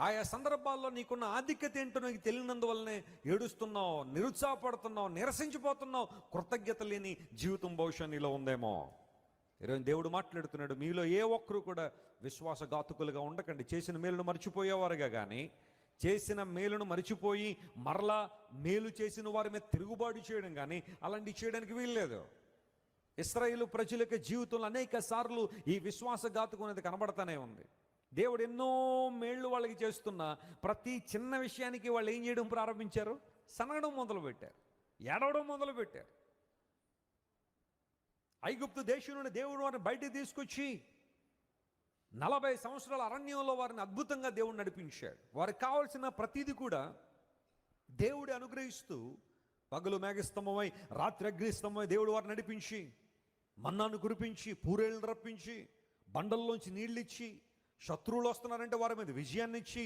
ఆయా సందర్భాల్లో నీకున్న ఆధిక్యత ఏంటో నీకు తెలియనందువల్లనే ఏడుస్తున్నావు, నిరుత్సాహపడుతున్నావు, నిరసించిపోతున్నావు. కృతజ్ఞత లేని జీవితం బహుశా నీలో ఉందేమో. ఈరోజు దేవుడు మాట్లాడుతున్నాడు, మీలో ఏ ఒక్కరు కూడా విశ్వాసఘాతుకులుగా ఉండకండి. చేసిన మేలును మర్చిపోయేవారుగా కానీ, చేసిన మేలును మరిచిపోయి మరలా మేలు చేసిన వారి మీద తిరుగుబాటు చేయడం కానీ అలాంటివి చేయడానికి వీల్లేదు. ఇశ్రాయేలు ప్రజల యొక్క జీవితంలో అనేక సార్లు ఈ విశ్వాసఘాతుకం అనేది కనబడతానే ఉంది. దేవుడు ఎన్నో మేళ్ళు వాళ్ళకి చేస్తున్నా ప్రతి చిన్న విషయానికి వాళ్ళు ఏం చేయడం ప్రారంభించారు? సనగడం మొదలుపెట్టారు, ఏడవడం మొదలుపెట్టారు. ఐగుప్తు దేశం నుండి దేవుడు వారిని బయటికి తీసుకొచ్చి 40 సంవత్సరాల అరణ్యంలో వారిని అద్భుతంగా దేవుడు నడిపించాడు. వారికి కావాల్సిన ప్రతిదీ కూడా దేవుడు అనుగ్రహిస్తూ, పగలు మేఘస్తంభమై రాత్రి అగ్నిస్తంభమై దేవుడు వారిని నడిపించి, మన్నాను కురిపించి, పూరేళ్ళను రప్పించి, బండల్లోంచి నీళ్ళు ఇచ్చి, శత్రువులు వస్తున్నారంటే వారి మీద విజయాన్ని ఇచ్చి,